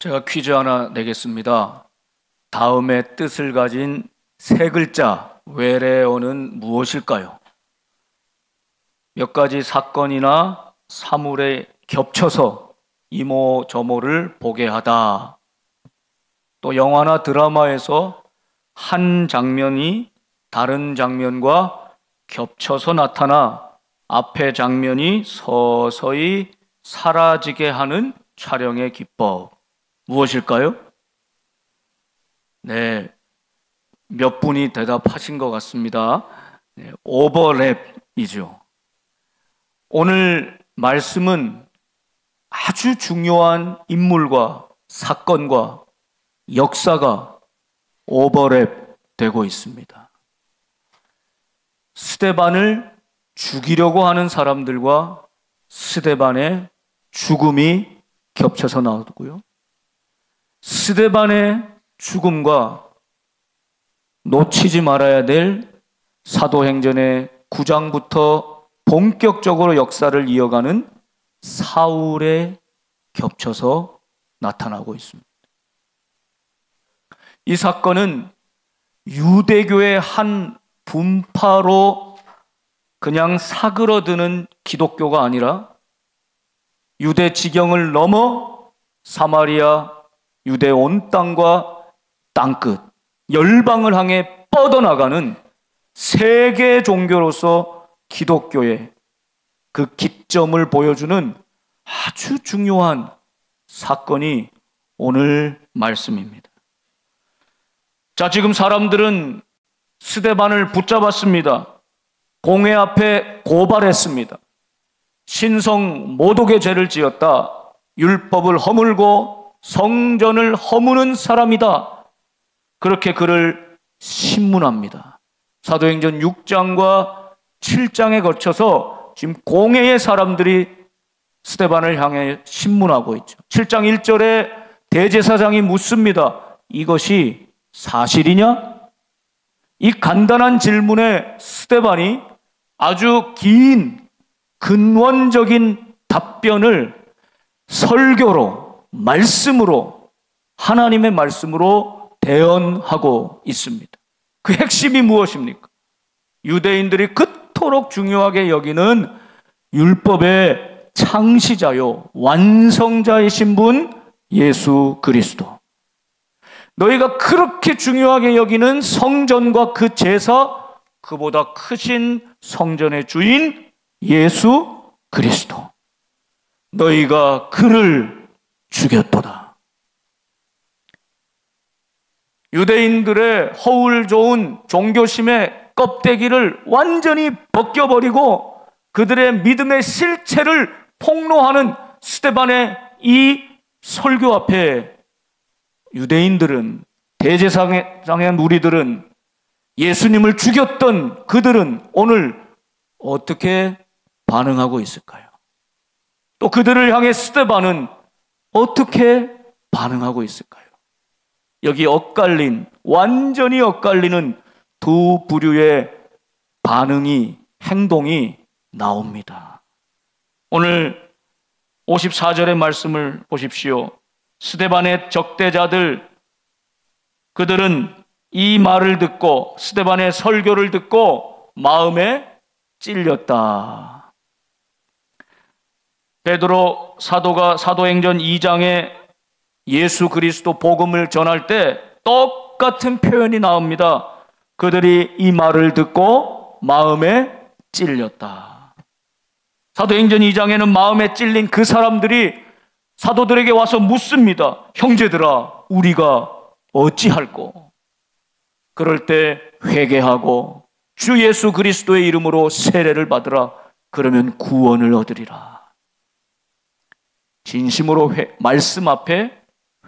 제가 퀴즈 하나 내겠습니다. 다음의 뜻을 가진 세 글자 외래어는 무엇일까요? 몇 가지 사건이나 사물에 겹쳐서 이모저모를 보게 하다. 또 영화나 드라마에서 한 장면이 다른 장면과 겹쳐서 나타나 앞의 장면이 서서히 사라지게 하는 촬영의 기법. 무엇일까요? 네, 몇 분이 대답하신 것 같습니다. 네, 오버랩이죠. 오늘 말씀은 아주 중요한 인물과 사건과 역사가 오버랩 되고 있습니다. 스데반을 죽이려고 하는 사람들과 스데반의 죽음이 겹쳐서 나오고요. 스데반의 죽음과 놓치지 말아야 될 사도행전의 9장부터 본격적으로 역사를 이어가는 사울에 겹쳐서 나타나고 있습니다. 이 사건은 유대교의 한 분파로 그냥 사그러드는 기독교가 아니라 유대 지경을 넘어 사마리아 유대 온 땅과 땅끝 열방을 향해 뻗어나가는 세계 종교로서 기독교의 그 기점을 보여주는 아주 중요한 사건이 오늘 말씀입니다. 자, 지금 사람들은 스데반을 붙잡았습니다. 공회 앞에 고발했습니다. 신성 모독의 죄를 지었다. 율법을 허물고 성전을 허무는 사람이다. 그렇게 그를 신문합니다. 사도행전 6장과 7장에 거쳐서 지금 공회의 사람들이 스데반을 향해 신문하고 있죠. 7장 1절에 대제사장이 묻습니다. 이것이 사실이냐? 이 간단한 질문에 스데반이 아주 긴 근원적인 답변을 설교로, 말씀으로, 하나님의 말씀으로 대언하고 있습니다. 그 핵심이 무엇입니까? 유대인들이 그토록 중요하게 여기는 율법의 창시자요 완성자이신 분 예수 그리스도. 너희가 그렇게 중요하게 여기는 성전과 그 제사, 그보다 크신 성전의 주인 예수 그리스도. 너희가 그를 죽였도다. 유대인들의 허울 좋은 종교심의 껍데기를 완전히 벗겨버리고 그들의 믿음의 실체를 폭로하는 스데반의 이 설교 앞에 유대인들은, 대제사장의 무리들은, 예수님을 죽였던 그들은 오늘 어떻게 반응하고 있을까요? 또 그들을 향해 스데반은 어떻게 반응하고 있을까요? 여기 완전히 엇갈리는 두 부류의 반응이, 행동이 나옵니다. 오늘 54절의 말씀을 보십시오. 스데반의 적대자들, 그들은 이 말을 듣고, 스데반의 설교를 듣고 마음에 찔렸다. 베드로 사도가 사도행전 2장에 예수 그리스도 복음을 전할 때 똑같은 표현이 나옵니다. 그들이 이 말을 듣고 마음에 찔렸다. 사도행전 2장에는 마음에 찔린 그 사람들이 사도들에게 와서 묻습니다. 형제들아, 우리가 어찌할꼬? 그럴 때 회개하고 주 예수 그리스도의 이름으로 세례를 받으라. 그러면 구원을 얻으리라. 진심으로 말씀 앞에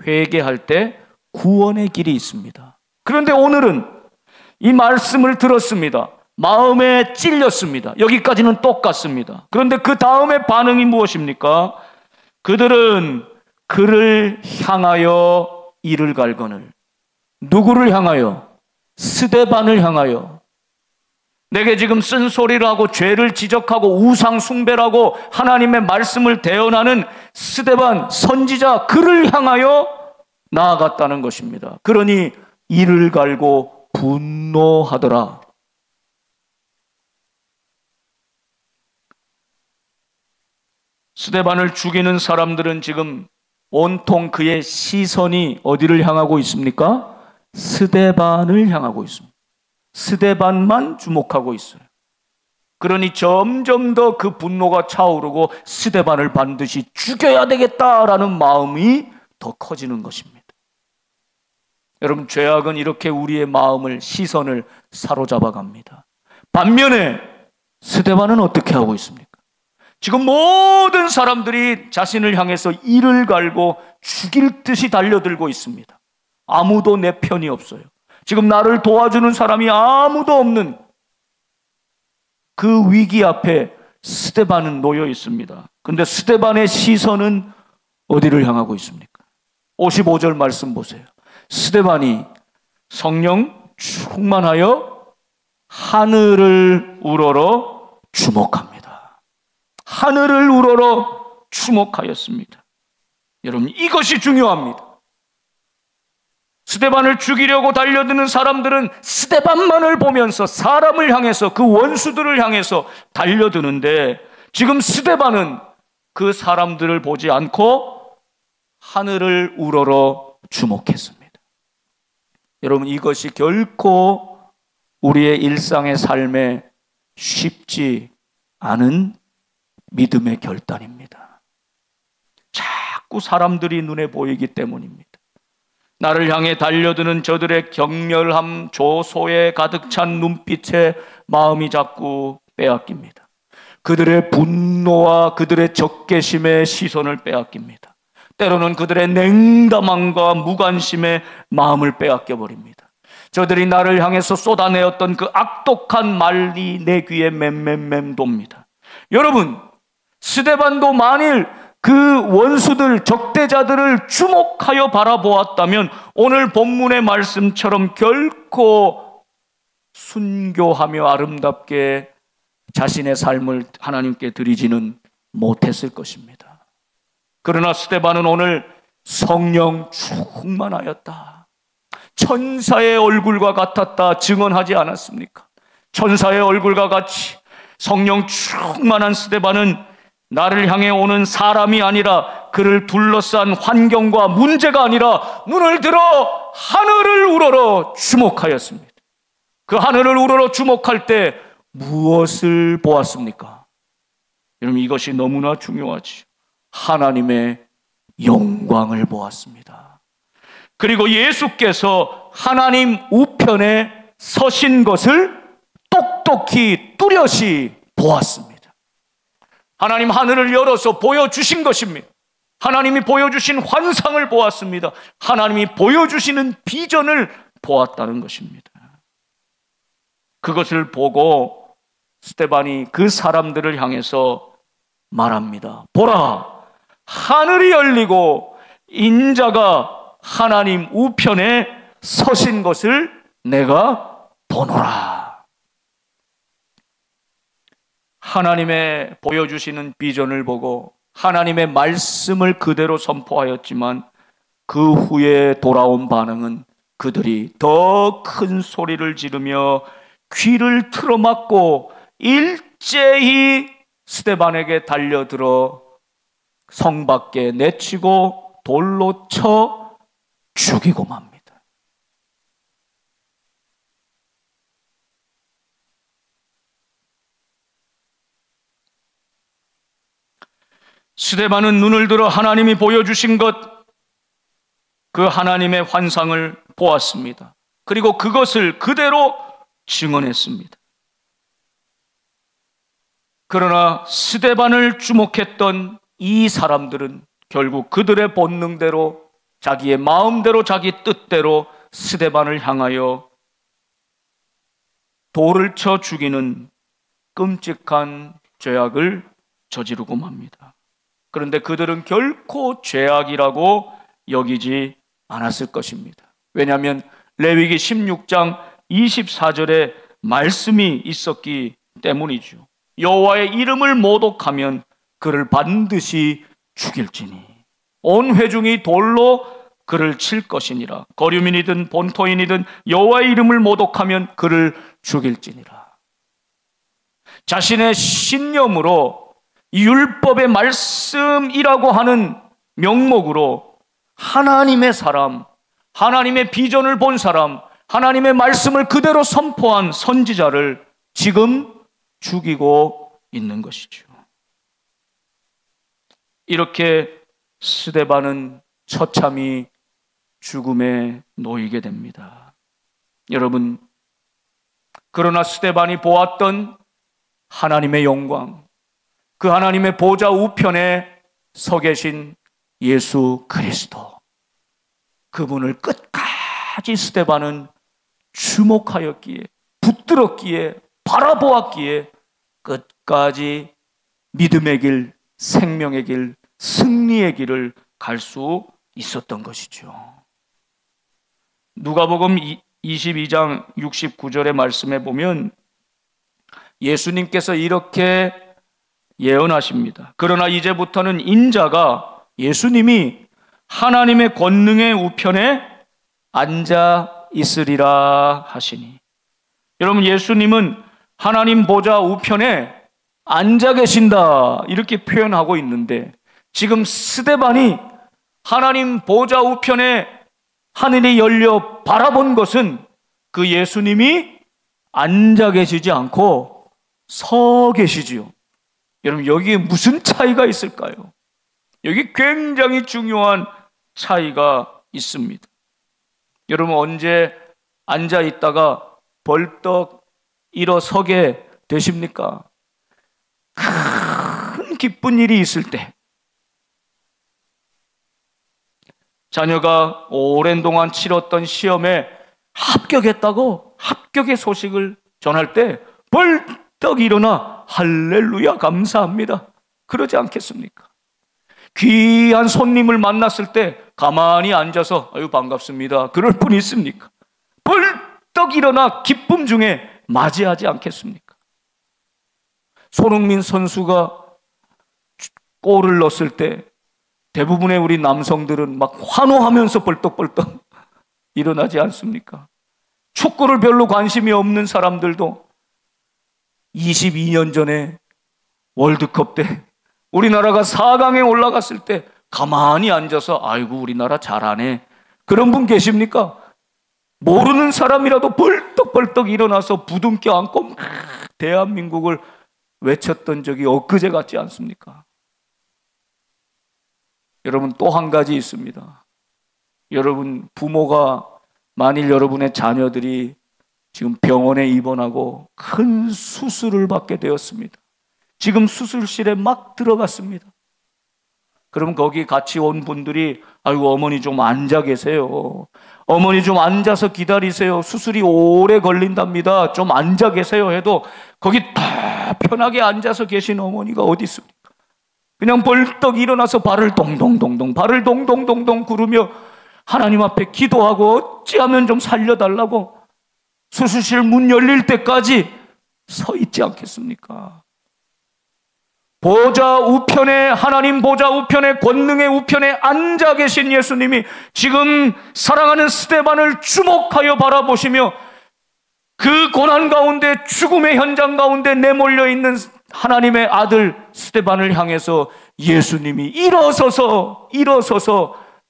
회개할 때 구원의 길이 있습니다. 그런데 오늘은 이 말씀을 들었습니다. 마음에 찔렸습니다. 여기까지는 똑같습니다. 그런데 그 다음에 반응이 무엇입니까? 그들은 그를 향하여 이를 갈거늘. 누구를 향하여? 스데반을 향하여. 내게 지금 쓴소리를 하고 죄를 지적하고 우상 숭배를 하고 하나님의 말씀을 대언하는 스데반 선지자, 그를 향하여 나아갔다는 것입니다. 그러니 이를 갈고 분노하더라. 스데반을 죽이는 사람들은 지금 온통 그의 시선이 어디를 향하고 있습니까? 스데반을 향하고 있습니다. 스데반만 주목하고 있어요. 그러니 점점 더 그 분노가 차오르고 스데반을 반드시 죽여야 되겠다라는 마음이 더 커지는 것입니다. 여러분, 죄악은 이렇게 우리의 마음을, 시선을 사로잡아 갑니다. 반면에 스데반은 어떻게 하고 있습니까? 지금 모든 사람들이 자신을 향해서 이를 갈고 죽일 듯이 달려들고 있습니다. 아무도 내 편이 없어요. 지금 나를 도와주는 사람이 아무도 없는 그 위기 앞에 스데반은 놓여 있습니다. 그런데 스데반의 시선은 어디를 향하고 있습니까? 55절 말씀 보세요. 스데반이 성령 충만하여 하늘을 우러러 주목합니다. 하늘을 우러러 주목하였습니다. 여러분, 이것이 중요합니다. 스데반을 죽이려고 달려드는 사람들은 스데반만을 보면서 사람을 향해서, 그 원수들을 향해서 달려드는데, 지금 스데반은 그 사람들을 보지 않고 하늘을 우러러 주목했습니다. 여러분, 이것이 결코 우리의 일상의 삶에 쉽지 않은 믿음의 결단입니다. 자꾸 사람들이 눈에 보이기 때문입니다. 나를 향해 달려드는 저들의 격렬함, 조소에 가득 찬 눈빛에 마음이 자꾸 빼앗깁니다. 그들의 분노와 그들의 적개심에 시선을 빼앗깁니다. 때로는 그들의 냉담함과 무관심에 마음을 빼앗겨버립니다. 저들이 나를 향해서 쏟아내었던 그 악독한 말이 내 귀에 맴맴맴 돕니다. 여러분, 스데반도 만일 그 원수들, 적대자들을 주목하여 바라보았다면 오늘 본문의 말씀처럼 결코 순교하며 아름답게 자신의 삶을 하나님께 드리지는 못했을 것입니다. 그러나 스데반은 오늘 성령 충만하였다, 천사의 얼굴과 같았다 증언하지 않았습니까? 천사의 얼굴과 같이 성령 충만한 스데반은 나를 향해 오는 사람이 아니라 그를 둘러싼 환경과 문제가 아니라 눈을 들어 하늘을 우러러 주목하였습니다. 그 하늘을 우러러 주목할 때 무엇을 보았습니까? 여러분, 이것이 너무나 중요하지. 하나님의 영광을 보았습니다. 그리고 예수께서 하나님 우편에 서신 것을 똑똑히 뚜렷이 보았습니다. 하나님 하늘을 열어서 보여주신 것입니다. 하나님이 보여주신 환상을 보았습니다. 하나님이 보여주시는 비전을 보았다는 것입니다. 그것을 보고 스데반이 그 사람들을 향해서 말합니다. 보라, 하늘이 열리고 인자가 하나님 우편에 서신 것을 내가 보노라. 하나님의 보여주시는 비전을 보고 하나님의 말씀을 그대로 선포하였지만 그 후에 돌아온 반응은 그들이 더 큰 소리를 지르며 귀를 틀어막고 일제히 스데반에게 달려들어 성 밖에 내치고 돌로 쳐 죽이고 맙니다. 스데반은 눈을 들어 하나님이 보여주신 것, 그 하나님의 환상을 보았습니다. 그리고 그것을 그대로 증언했습니다. 그러나 스데반을 주목했던 이 사람들은 결국 그들의 본능대로, 자기의 마음대로, 자기 뜻대로 스데반을 향하여 돌을 쳐 죽이는 끔찍한 죄악을 저지르고 맙니다. 그런데 그들은 결코 죄악이라고 여기지 않았을 것입니다. 왜냐하면 레위기 16장 24절에 말씀이 있었기 때문이죠. 여호와의 이름을 모독하면 그를 반드시 죽일지니 온 회중이 돌로 그를 칠 것이니라. 거류민이든 본토인이든 여호와의 이름을 모독하면 그를 죽일지니라. 자신의 신념으로 율법의 말씀이라고 하는 명목으로 하나님의 사람, 하나님의 비전을 본 사람, 하나님의 말씀을 그대로 선포한 선지자를 지금 죽이고 있는 것이죠. 이렇게 스데반은 처참히 죽음에 놓이게 됩니다. 여러분, 그러나 스데반이 보았던 하나님의 영광, 그 하나님의 보좌 우편에 서 계신 예수 그리스도, 그분을 끝까지 스데반은 주목하였기에, 붙들었기에, 바라보았기에 끝까지 믿음의 길, 생명의 길, 승리의 길을 갈 수 있었던 것이죠. 누가복음 22장 69절의 말씀에 보면 예수님께서 이렇게 예언하십니다. 그러나 이제부터는 인자가, 예수님이 하나님의 권능의 우편에 앉아 있으리라 하시니. 여러분, 예수님은 하나님 보좌 우편에 앉아 계신다 이렇게 표현하고 있는데, 지금 스데반이 하나님 보좌 우편에 하늘이 열려 바라본 것은 그 예수님이 앉아 계시지 않고 서 계시지요. 여러분, 여기에 무슨 차이가 있을까요? 여기 굉장히 중요한 차이가 있습니다. 여러분, 언제 앉아 있다가 벌떡 일어서게 되십니까? 큰 기쁜 일이 있을 때, 자녀가 오랜 동안 치렀던 시험에 합격했다고 합격의 소식을 전할 때 벌떡 일어나 할렐루야 감사합니다, 그러지 않겠습니까? 귀한 손님을 만났을 때 가만히 앉아서 아유 반갑습니다 그럴 뿐 있습니까? 벌떡 일어나 기쁨 중에 맞이하지 않겠습니까? 손흥민 선수가 골을 넣었을 때 대부분의 우리 남성들은 막 환호하면서 벌떡벌떡 일어나지 않습니까? 축구를 별로 관심이 없는 사람들도 22년 전에 월드컵 때 우리나라가 4강에 올라갔을 때 가만히 앉아서 아이고 우리나라 잘하네 그런 분 계십니까? 모르는 사람이라도 벌떡벌떡 일어나서 부둥켜 안고 대한민국을 외쳤던 적이 엊그제 같지 않습니까? 여러분, 또 한 가지 있습니다. 여러분, 부모가 만일 여러분의 자녀들이 지금 병원에 입원하고 큰 수술을 받게 되었습니다. 지금 수술실에 막 들어갔습니다. 그럼 거기 같이 온 분들이 아이고 어머니 좀 앉아 계세요, 어머니 좀 앉아서 기다리세요, 수술이 오래 걸린답니다, 좀 앉아 계세요 해도 거기 다 편하게 앉아서 계신 어머니가 어디 있습니까? 그냥 벌떡 일어나서 발을 동동동동 구르며 하나님 앞에 기도하고 어찌하면 좀 살려달라고 수술실 문 열릴 때까지 서 있지 않겠습니까? 보좌 우편에, 하나님 보좌 우편에, 권능의 우편에 앉아 계신 예수님이 지금 사랑하는 스데반을 주목하여 바라보시며 그 고난 가운데, 죽음의 현장 가운데 내몰려 있는 하나님의 아들 스데반을 향해서 예수님이 일어서서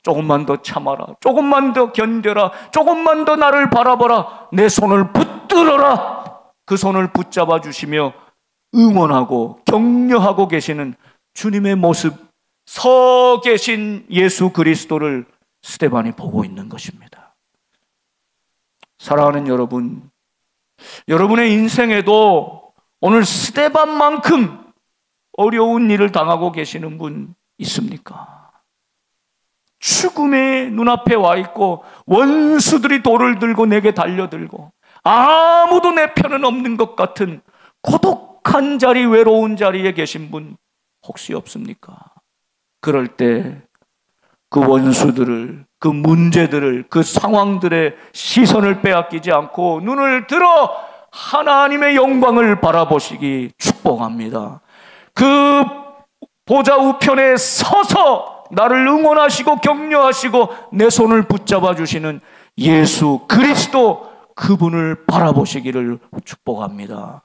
조금만 더 참아라, 조금만 더 견뎌라, 조금만 더 나를 바라봐라, 내 손을 붙들어라, 그 손을 붙잡아 주시며 응원하고 격려하고 계시는 주님의 모습, 서 계신 예수 그리스도를 스데반이 보고 있는 것입니다. 사랑하는 여러분, 여러분의 인생에도 오늘 스데반만큼 어려운 일을 당하고 계시는 분 있습니까? 죽음의 눈앞에 와 있고 원수들이 돌을 들고 내게 달려들고 아무도 내 편은 없는 것 같은 고독한 자리, 외로운 자리에 계신 분 혹시 없습니까? 그럴 때 그 원수들을, 그 문제들을, 그 상황들의 시선을 빼앗기지 않고 눈을 들어 하나님의 영광을 바라보시기 축복합니다. 그 보좌 우편에 서서 나를 응원하시고 격려하시고 내 손을 붙잡아 주시는 예수 그리스도, 그분을 바라보시기를 축복합니다.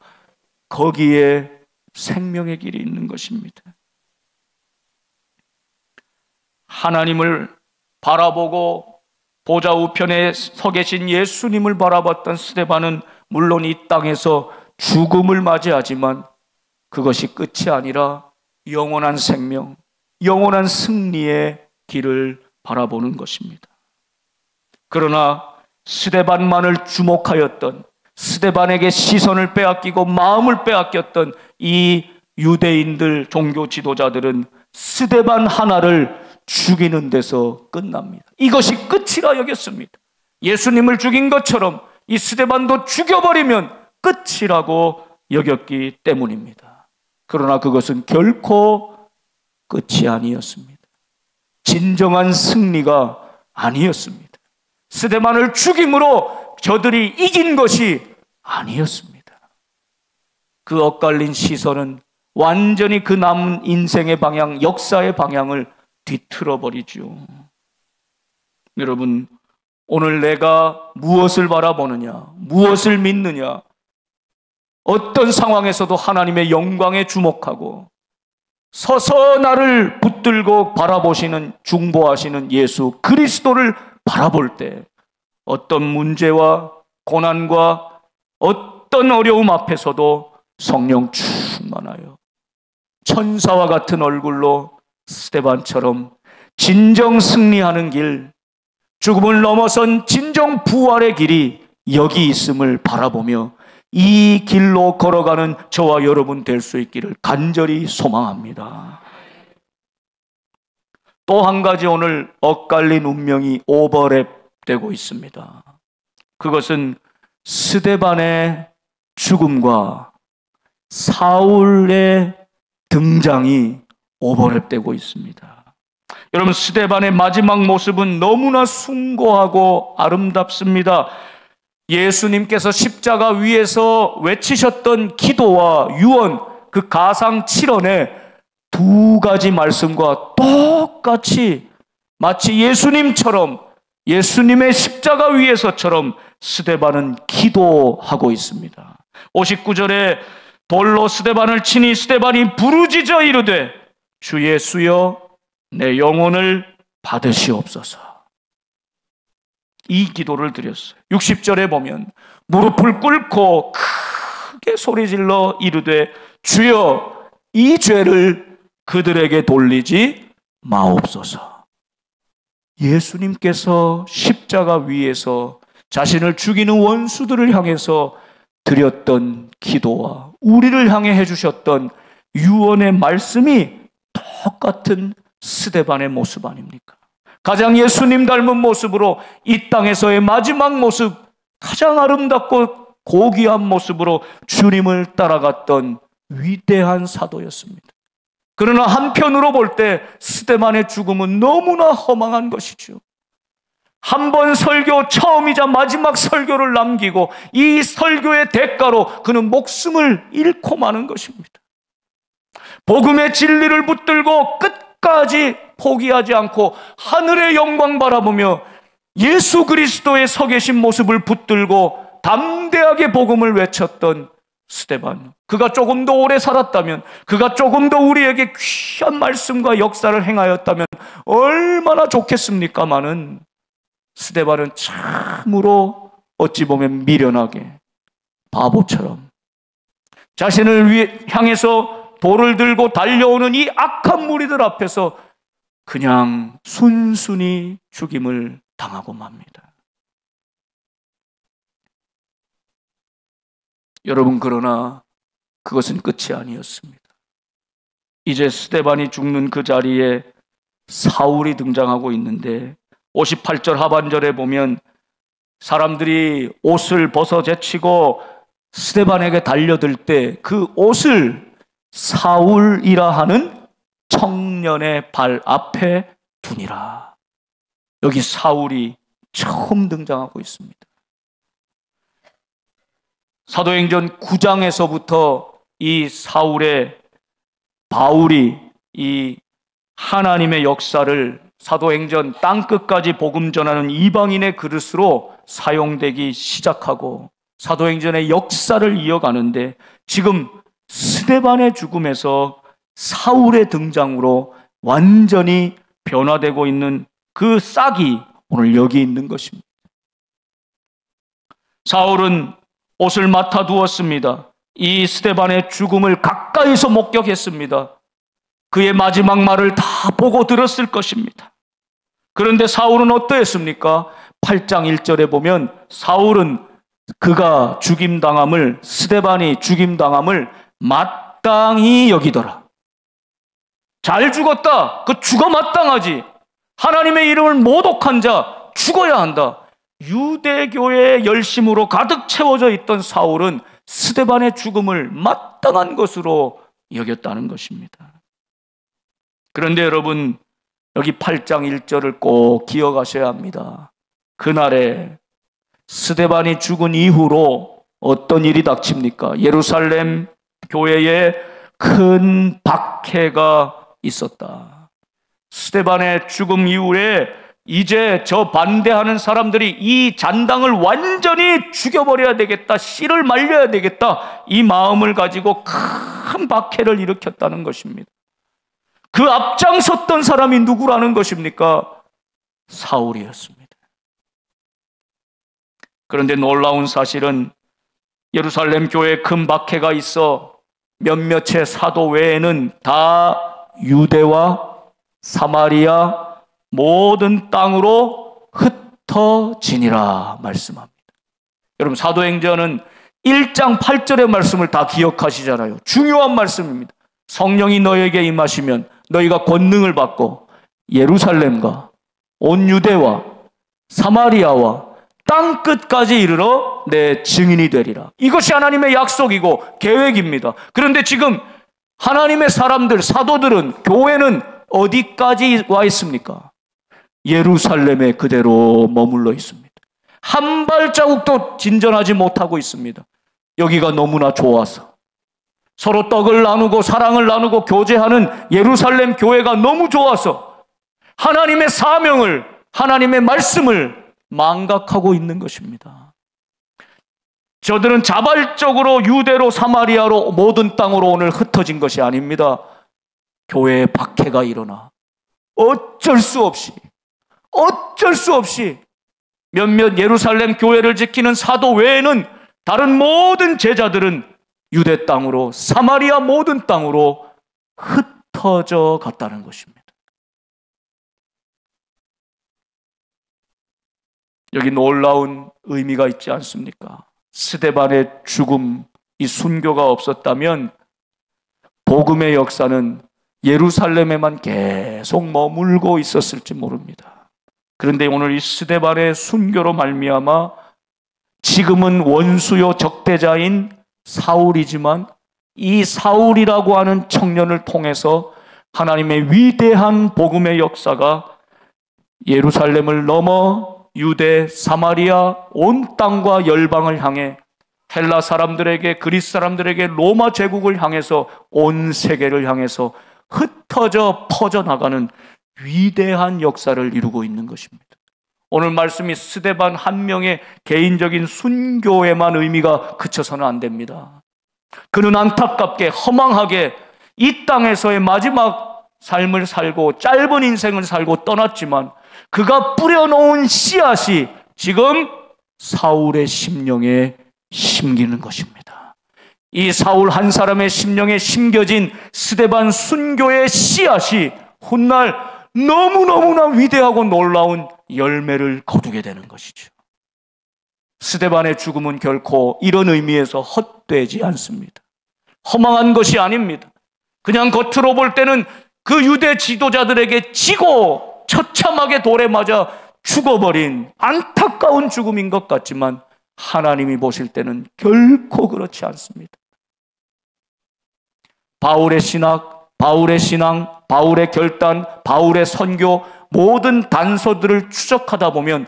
거기에 생명의 길이 있는 것입니다. 하나님을 바라보고 보좌 우편에 서 계신 예수님을 바라봤던 스데반은 물론 이 땅에서 죽음을 맞이하지만 그것이 끝이 아니라 영원한 생명, 영원한 승리의 길을 바라보는 것입니다. 그러나 스데반만을 주목하였던, 스데반에게 시선을 빼앗기고 마음을 빼앗겼던 이 유대인들, 종교 지도자들은 스데반 하나를 죽이는 데서 끝납니다. 이것이 끝이라 여겼습니다. 예수님을 죽인 것처럼 이 스데반도 죽여버리면 끝이라고 여겼기 때문입니다. 그러나 그것은 결코 끝이 아니었습니다. 진정한 승리가 아니었습니다. 스데반을 죽임으로 저들이 이긴 것이 아니었습니다. 그 엇갈린 시선은 완전히 그 남은 인생의 방향, 역사의 방향을 뒤틀어 버리죠. 여러분, 오늘 내가 무엇을 바라보느냐, 무엇을 믿느냐, 어떤 상황에서도 하나님의 영광에 주목하고 서서 나를 붙들고 바라보시는, 중보하시는 예수 그리스도를 바라볼 때 어떤 문제와 고난과 어떤 어려움 앞에서도 성령 충만하여 천사와 같은 얼굴로 스데반처럼 진정 승리하는 길, 죽음을 넘어선 진정 부활의 길이 여기 있음을 바라보며 이 길로 걸어가는 저와 여러분 될 수 있기를 간절히 소망합니다. 또 한 가지 오늘 엇갈린 운명이 오버랩되고 있습니다. 그것은 스데반의 죽음과 사울의 등장이 오버랩되고 있습니다. 여러분, 스데반의 마지막 모습은 너무나 숭고하고 아름답습니다. 예수님께서 십자가 위에서 외치셨던 기도와 유언, 그 가상 7언의 두 가지 말씀과 똑같이 마치 예수님처럼, 예수님의 십자가 위에서처럼 스데반은 기도하고 있습니다. 59절에 돌로 스데반을 치니 스데반이 부르짖어 이르되 주 예수여 내 영혼을 받으시옵소서. 이 기도를 드렸어요. 60절에 보면 무릎을 꿇고 크게 소리질러 이르되 주여 이 죄를 그들에게 돌리지 마옵소서. 예수님께서 십자가 위에서 자신을 죽이는 원수들을 향해서 드렸던 기도와 우리를 향해 해주셨던 유언의 말씀이 똑같은 스데반의 모습 아닙니까? 가장 예수님 닮은 모습으로 이 땅에서의 마지막 모습, 가장 아름답고 고귀한 모습으로 주님을 따라갔던 위대한 사도였습니다. 그러나 한편으로 볼 때 스데반의 죽음은 너무나 허망한 것이죠. 한 번 설교, 처음이자 마지막 설교를 남기고 이 설교의 대가로 그는 목숨을 잃고 마는 것입니다. 복음의 진리를 붙들고 끝까지 포기하지 않고 하늘의 영광 바라보며 예수 그리스도의 서 계신 모습을 붙들고 담대하게 복음을 외쳤던 스데반, 그가 조금 더 오래 살았다면, 그가 조금 더 우리에게 귀한 말씀과 역사를 행하였다면 얼마나 좋겠습니까마는 스데반은 참으로 어찌 보면 미련하게 바보처럼 자신을 향해서 돌을 들고 달려오는 이 악한 무리들 앞에서 그냥 순순히 죽임을 당하고 맙니다. 여러분, 그러나 그것은 끝이 아니었습니다. 이제 스데반이 죽는 그 자리에 사울이 등장하고 있는데 58절 하반절에 보면 사람들이 옷을 벗어 제치고 스데반에게 달려들 때 그 옷을 사울이라 하는 청년의 발 앞에 두니라. 여기 사울이 처음 등장하고 있습니다. 사도행전 9장에서부터 이 사울의 바울이 이 하나님의 역사를 사도행전 땅끝까지 복음 전하는 이방인의 그릇으로 사용되기 시작하고 사도행전의 역사를 이어가는데, 지금 스데반의 죽음에서 사울의 등장으로 완전히 변화되고 있는 그 싹이 오늘 여기 있는 것입니다. 사울은 옷을 맡아 두었습니다. 이 스데반의 죽음을 가까이서 목격했습니다. 그의 마지막 말을 다 보고 들었을 것입니다. 그런데 사울은 어떠했습니까? 8장 1절에 보면 사울은 그가 죽임당함을, 스데반이 죽임당함을 마땅히 여기더라. 잘 죽었다. 그 죽어 마땅하지. 하나님의 이름을 모독한 자 죽어야 한다. 유대교의 열심으로 가득 채워져 있던 사울은 스데반의 죽음을 마땅한 것으로 여겼다는 것입니다. 그런데 여러분, 여기 8장 1절을 꼭 기억하셔야 합니다. 그날에 스데반이 죽은 이후로 어떤 일이 닥칩니까? 예루살렘 교회에 큰 박해가 있었다. 스데반의 죽음 이후에 이제 저 반대하는 사람들이 이 잔당을 완전히 죽여버려야 되겠다, 씨를 말려야 되겠다, 이 마음을 가지고 큰 박해를 일으켰다는 것입니다. 그 앞장섰던 사람이 누구라는 것입니까? 사울이었습니다. 그런데 놀라운 사실은 예루살렘 교회에 큰 박해가 있어 몇몇의 사도 외에는 다 유대와 사마리아 모든 땅으로 흩어지니라 말씀합니다. 여러분, 사도행전은 1장 8절의 말씀을 다 기억하시잖아요. 중요한 말씀입니다. 성령이 너에게 임하시면 너희가 권능을 받고 예루살렘과 온 유대와 사마리아와 땅 끝까지 이르러 내 증인이 되리라. 이것이 하나님의 약속이고 계획입니다. 그런데 지금 하나님의 사람들, 사도들은, 교회는 어디까지 와 있습니까? 예루살렘에 그대로 머물러 있습니다. 한 발자국도 진전하지 못하고 있습니다. 여기가 너무나 좋아서, 서로 떡을 나누고 사랑을 나누고 교제하는 예루살렘 교회가 너무 좋아서 하나님의 사명을, 하나님의 말씀을 망각하고 있는 것입니다. 저들은 자발적으로 유대로 사마리아로 모든 땅으로 오늘 흩어진 것이 아닙니다. 교회에 박해가 일어나 어쩔 수 없이 몇몇 예루살렘 교회를 지키는 사도 외에는 다른 모든 제자들은 유대 땅으로, 사마리아 모든 땅으로 흩어져 갔다는 것입니다. 여기 놀라운 의미가 있지 않습니까? 스데반의 죽음, 이 순교가 없었다면 복음의 역사는 예루살렘에만 계속 머물고 있었을지 모릅니다. 그런데 오늘 이 스데반의 순교로 말미암아 지금은 원수요 적대자인 사울이지만 이 사울이라고 하는 청년을 통해서 하나님의 위대한 복음의 역사가 예루살렘을 넘어 유대, 사마리아, 온 땅과 열방을 향해, 헬라 사람들에게, 그리스 사람들에게, 로마 제국을 향해서, 온 세계를 향해서 흩어져 퍼져나가는 위대한 역사를 이루고 있는 것입니다. 오늘 말씀이 스데반 한 명의 개인적인 순교에만 의미가 그쳐서는 안 됩니다. 그는 안타깝게, 허망하게 이 땅에서의 마지막 삶을 살고 짧은 인생을 살고 떠났지만 그가 뿌려놓은 씨앗이 지금 사울의 심령에 심기는 것입니다. 이 사울 한 사람의 심령에 심겨진 스데반 순교의 씨앗이 훗날 너무너무나 위대하고 놀라운 열매를 거두게 되는 것이죠. 스데반의 죽음은 결코 이런 의미에서 헛되지 않습니다. 허망한 것이 아닙니다. 그냥 겉으로 볼 때는 그 유대 지도자들에게 지고 처참하게 돌에 맞아 죽어버린 안타까운 죽음인 것 같지만 하나님이 보실 때는 결코 그렇지 않습니다. 바울의 신학, 바울의 신앙, 바울의 결단, 바울의 선교, 모든 단서들을 추적하다 보면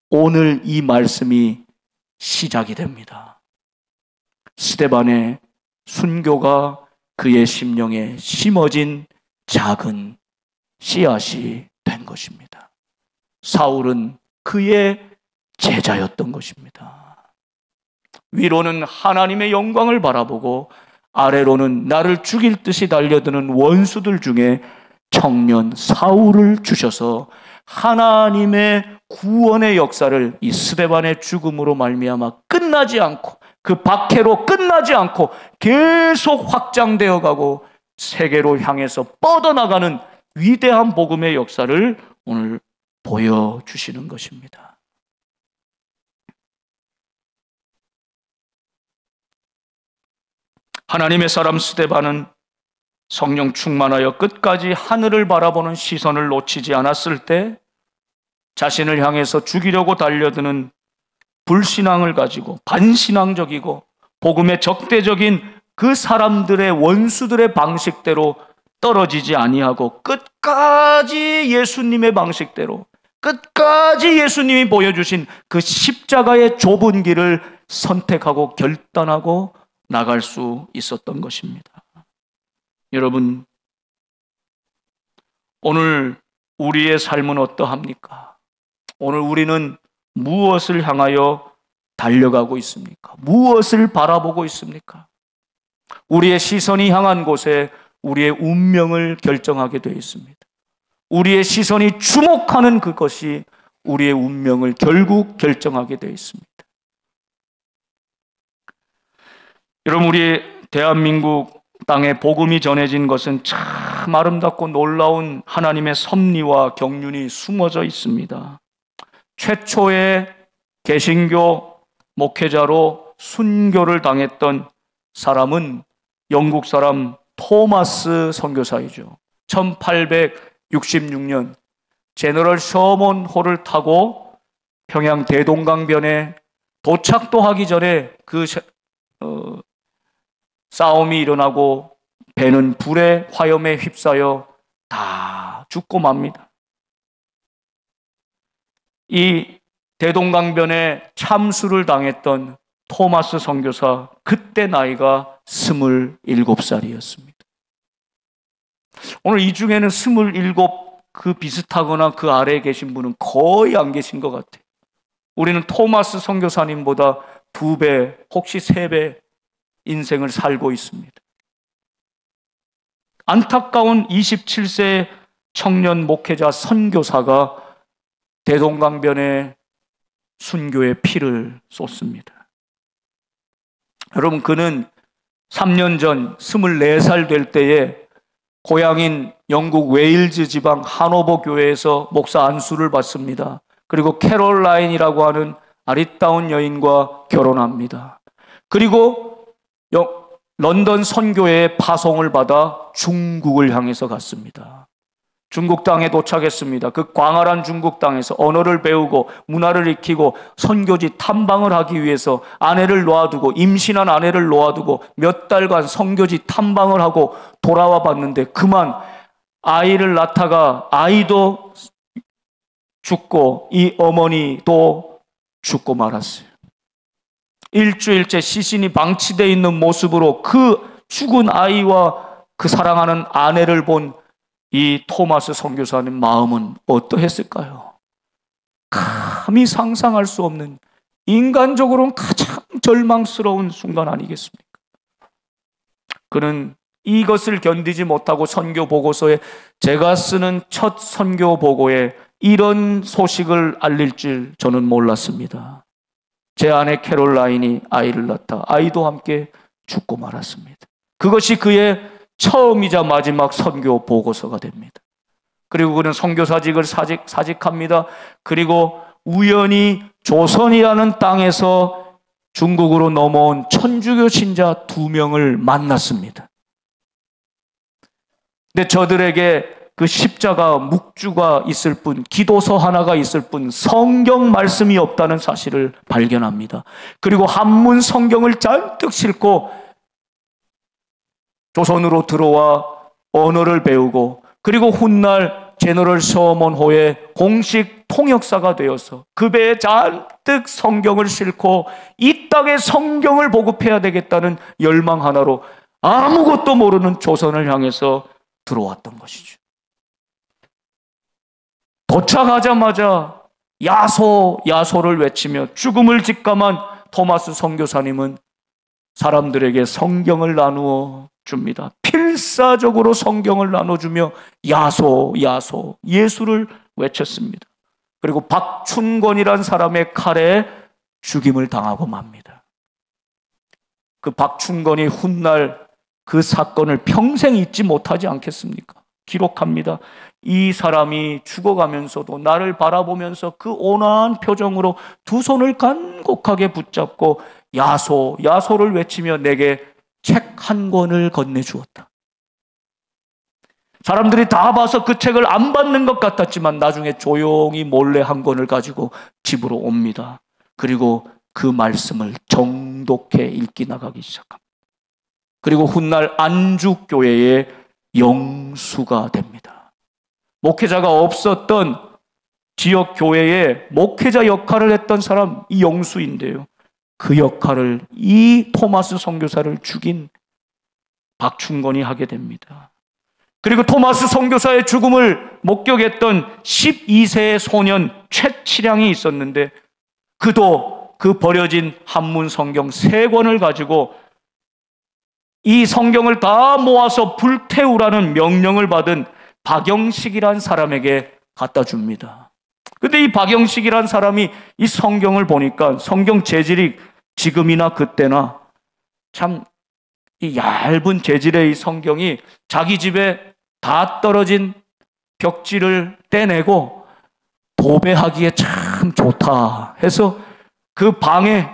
오늘 이 말씀이 시작이 됩니다. 스데반의 순교가 그의 심령에 심어진 작은 씨앗이 된 것입니다. 사울은 그의 제자였던 것입니다. 위로는 하나님의 영광을 바라보고 아래로는 나를 죽일 듯이 달려드는 원수들 중에 청년 사울을 주셔서 하나님의 구원의 역사를 이 스데반의 죽음으로 말미암아 끝나지 않고, 그 박해로 끝나지 않고 계속 확장되어 가고 세계로 향해서 뻗어나가는 위대한 복음의 역사를 오늘 보여주시는 것입니다. 하나님의 사람 스데반은 성령 충만하여 끝까지 하늘을 바라보는 시선을 놓치지 않았을 때 자신을 향해서 죽이려고 달려드는 불신앙을 가지고 반신앙적이고 복음의 적대적인 그 사람들의 원수들의 방식대로 떨어지지 아니하고 끝까지 예수님의 방식대로, 끝까지 예수님이 보여주신 그 십자가의 좁은 길을 선택하고 결단하고 나갈 수 있었던 것입니다. 여러분, 오늘 우리의 삶은 어떠합니까? 오늘 우리는 무엇을 향하여 달려가고 있습니까? 무엇을 바라보고 있습니까? 우리의 시선이 향한 곳에 우리의 운명을 결정하게 되어 있습니다. 우리의 시선이 주목하는 그것이 우리의 운명을 결국 결정하게 되어 있습니다. 여러분, 우리 대한민국 땅에 복음이 전해진 것은 참 아름답고 놀라운 하나님의 섭리와 경륜이 숨어져 있습니다. 최초의 개신교 목회자로 순교를 당했던 사람은 영국 사람 토마스 선교사이죠. 1866년 제너럴 셔먼 호를 타고 평양 대동강변에 도착도 하기 전에 그 싸움이 일어나고 배는 불에 화염에 휩싸여 다 죽고 맙니다. 이 대동강변에 참수를 당했던 토마스 선교사, 그때 나이가 27살이었습니다. 오늘 이 중에는 27 그 비슷하거나 그 아래에 계신 분은 거의 안 계신 것 같아요. 우리는 토마스 선교사님보다 2배, 혹시 3배 인생을 살고 있습니다. 안타까운 27세 청년 목회자 선교사가 대동강변에 순교의 피를 쏟습니다. 여러분, 그는 3년 전 24살 될 때에 고향인 영국 웨일즈 지방 하노버 교회에서 목사 안수를 받습니다. 그리고 캐롤라인이라고 하는 아리따운 여인과 결혼합니다. 그리고 런던 선교회에 파송을 받아 중국을 향해서 갔습니다. 중국 땅에 도착했습니다. 그 광활한 중국 땅에서 언어를 배우고 문화를 익히고 선교지 탐방을 하기 위해서 아내를 놓아두고, 임신한 아내를 놓아두고 몇 달간 선교지 탐방을 하고 돌아와 봤는데 그만 아이를 낳다가 아이도 죽고 이 어머니도 죽고 말았어요. 일주일째 시신이 방치되어 있는 모습으로 그 죽은 아이와 그 사랑하는 아내를 본 이 토마스 선교사님 마음은 어떠했을까요? 감히 상상할 수 없는, 인간적으로는 가장 절망스러운 순간 아니겠습니까? 그는 이것을 견디지 못하고 선교 보고서에, 제가 쓰는 첫 선교 보고에 이런 소식을 알릴 줄 저는 몰랐습니다. 제 아내 캐롤라인이 아이를 낳다 아이도 함께 죽고 말았습니다. 그것이 그의 처음이자 마지막 선교 보고서가 됩니다. 그리고 그는 선교사직을 사직합니다. 그리고 우연히 조선이라는 땅에서 중국으로 넘어온 천주교 신자 2명을 만났습니다. 근데 저들에게 그 십자가 묵주가 있을 뿐, 기도서 하나가 있을 뿐 성경 말씀이 없다는 사실을 발견합니다. 그리고 한문 성경을 잔뜩 싣고 조선으로 들어와 언어를 배우고, 그리고 훗날 제너럴 셔먼호의 공식 통역사가 되어서 그 배에 잔뜩 성경을 싣고 이 땅에 성경을 보급해야 되겠다는 열망 하나로 아무것도 모르는 조선을 향해서 들어왔던 것이죠. 도착하자마자 야소, 야소를 외치며 죽음을 직감한 토마스 선교사님은 사람들에게 성경을 나누어 줍니다. 필사적으로 성경을 나눠주며 야소, 야소, 예수를 외쳤습니다. 그리고 박춘권이란 사람의 칼에 죽임을 당하고 맙니다. 그 박춘권이 훗날 그 사건을 평생 잊지 못하지 않겠습니까? 기록합니다. 이 사람이 죽어가면서도 나를 바라보면서 그 온화한 표정으로 두 손을 간곡하게 붙잡고 야소, 야소를 외치며 내게 책 한 권을 건네주었다. 사람들이 다 봐서 그 책을 안 받는 것 같았지만 나중에 조용히 몰래 한 권을 가지고 집으로 옵니다. 그리고 그 말씀을 정독해 읽기 나가기 시작합니다. 그리고 훗날 안주교회의 영수가 됩니다. 목회자가 없었던 지역 교회에 목회자 역할을 했던 사람, 이 영수인데요. 그 역할을 이 토마스 선교사를 죽인 박춘권이 하게 됩니다. 그리고 토마스 선교사의 죽음을 목격했던 12세의 소년 최치량이 있었는데 그도 그 버려진 한문 성경 3권을 가지고 이 성경을 다 모아서 불태우라는 명령을 받은 박영식이란 사람에게 갖다 줍니다. 근데 이 박영식이란 사람이 이 성경을 보니까 성경 재질이 지금이나 그때나 참 이 얇은 재질의 이 성경이 자기 집에 다 떨어진 벽지를 떼내고 도배하기에 참 좋다 해서 그 방에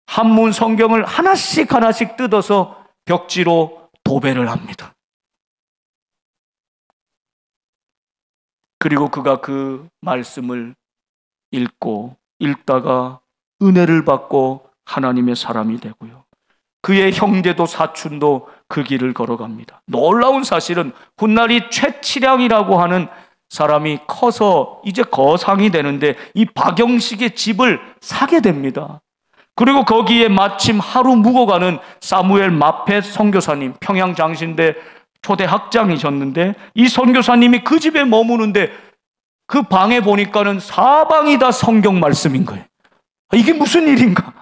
한문 성경을 하나씩 하나씩 뜯어서 벽지로 도배를 합니다. 그리고 그가 그 말씀을 읽다가 은혜를 받고 하나님의 사람이 되고요. 그의 형제도 사촌도 그 길을 걸어갑니다. 놀라운 사실은 훗날 이 최치량이라고 하는 사람이 커서 이제 거상이 되는데 이 박영식의 집을 사게 됩니다. 그리고 거기에 마침 하루 묵어가는 사무엘 마펫 선교사님, 평양 장신대 초대 학장이셨는데 이 선교사님이 그 집에 머무는데 그 방에 보니까는 사방이 다 성경 말씀인 거예요. 이게 무슨 일인가?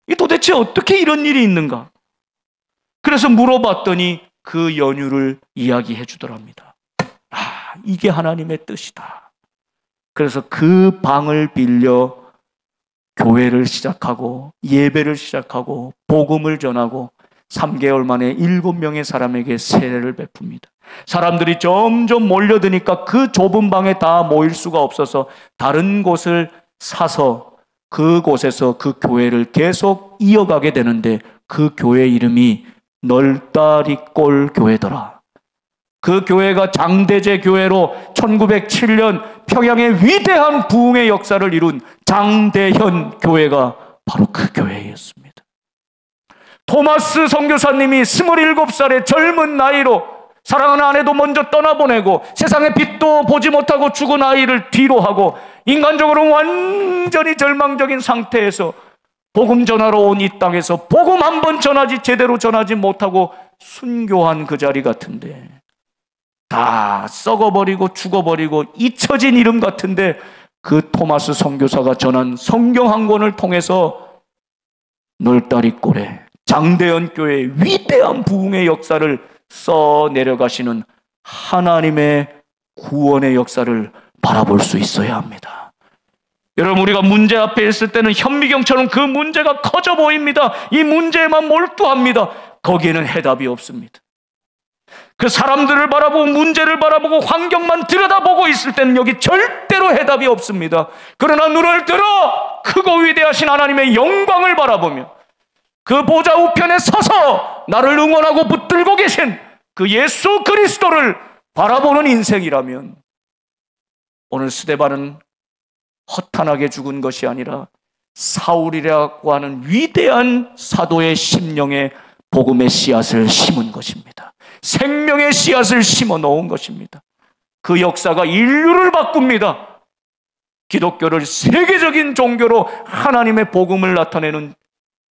이 도대체 어떻게 이런 일이 있는가? 그래서 물어봤더니 그 연유를 이야기해 주더랍니다. 이게 하나님의 뜻이다. 그래서 그 방을 빌려 교회를 시작하고 예배를 시작하고 복음을 전하고 3개월 만에 7명의 사람에게 세례를 베풉니다. 사람들이 점점 몰려드니까 그 좁은 방에 다 모일 수가 없어서 다른 곳을 사서 그곳에서 그 교회를 계속 이어가게 되는데 그 교회 이름이 널다리꼴 교회더라. 그 교회가 장대제 교회로 1907년 평양의 위대한 부흥의 역사를 이룬 장대현 교회가 바로 그 교회였습니다. 토마스 선교사님이 27살의 젊은 나이로 사랑하는 아내도 먼저 떠나보내고 세상의 빛도 보지 못하고 죽은 아이를 뒤로 하고 인간적으로 완전히 절망적인 상태에서 복음 전하러 온 이 땅에서 복음 한 번 제대로 전하지 못하고 순교한 그 자리 같은데 다 썩어버리고 죽어버리고 잊혀진 이름 같은데 그 토마스 선교사가 전한 성경 한 권을 통해서 널다리꼴에 장대현 교회의 위대한 부흥의 역사를 써내려가시는 하나님의 구원의 역사를 바라볼 수 있어야 합니다. 여러분, 우리가 문제 앞에 있을 때는 현미경처럼 그 문제가 커져 보입니다. 이 문제에만 몰두합니다. 거기에는 해답이 없습니다. 그 사람들을 바라보고 문제를 바라보고 환경만 들여다보고 있을 때는 여기 절대로 해답이 없습니다. 그러나 눈을 들어 크고 위대하신 하나님의 영광을 바라보며 그 보좌 우편에 서서 나를 응원하고 붙들고 계신 그 예수 그리스도를 바라보는 인생이라면 오늘 스데반은 허탄하게 죽은 것이 아니라 사울이라고 하는 위대한 사도의 심령에 복음의 씨앗을 심은 것입니다. 생명의 씨앗을 심어 놓은 것입니다. 그 역사가 인류를 바꿉니다. 기독교를 세계적인 종교로 하나님의 복음을 나타내는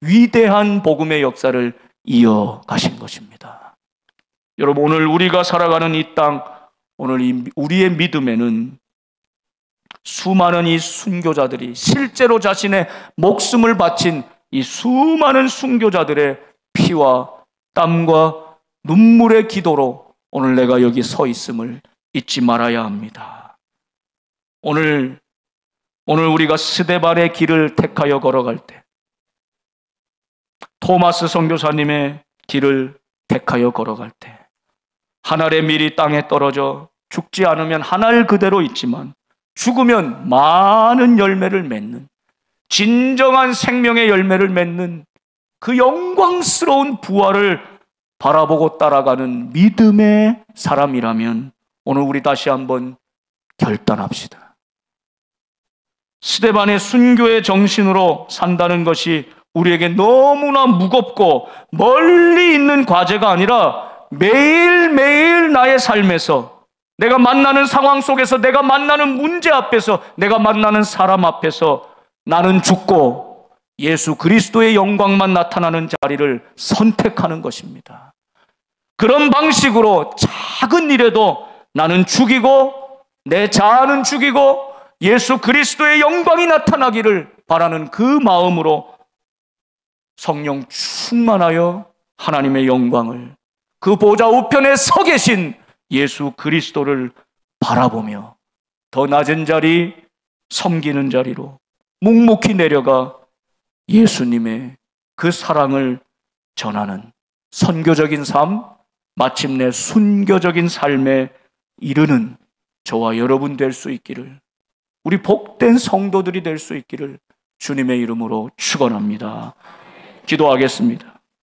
위대한 복음의 역사를 이어가신 것입니다. 여러분, 오늘 우리가 살아가는 이 땅, 오늘 우리의 믿음에는 수많은 이 순교자들이 실제로 자신의 목숨을 바친 이 수많은 순교자들의 피와 땀과 눈물의 기도로 오늘 내가 여기 서 있음을 잊지 말아야 합니다. 오늘 우리가 스데반의 길을 택하여 걸어갈 때, 토마스 선교사님의 길을 택하여 걸어갈 때, 한 알의 밀이 땅에 떨어져 죽지 않으면 한 알 그대로 있지만 죽으면 많은 열매를 맺는, 진정한 생명의 열매를 맺는 그 영광스러운 부활을 바라보고 따라가는 믿음의 사람이라면 오늘 우리 다시 한번 결단합시다. 스데반의 순교의 정신으로 산다는 것이 우리에게 너무나 무겁고 멀리 있는 과제가 아니라 매일매일 나의 삶에서, 내가 만나는 상황 속에서, 내가 만나는 문제 앞에서, 내가 만나는 사람 앞에서 나는 죽고 예수 그리스도의 영광만 나타나는 자리를 선택하는 것입니다. 그런 방식으로 작은 일에도 나는 죽이고 내 자아는 죽이고 예수 그리스도의 영광이 나타나기를 바라는 그 마음으로 성령 충만하여 하나님의 영광을, 그 보좌 우편에 서 계신 예수 그리스도를 바라보며 더 낮은 자리, 섬기는 자리로 묵묵히 내려가 예수님의 그 사랑을 전하는 선교적인 삶, 마침내 순교적인 삶에 이르는 저와 여러분 될 수 있기를, 우리 복된 성도들이 될 수 있기를 주님의 이름으로 축원합니다. 기도하겠습니다.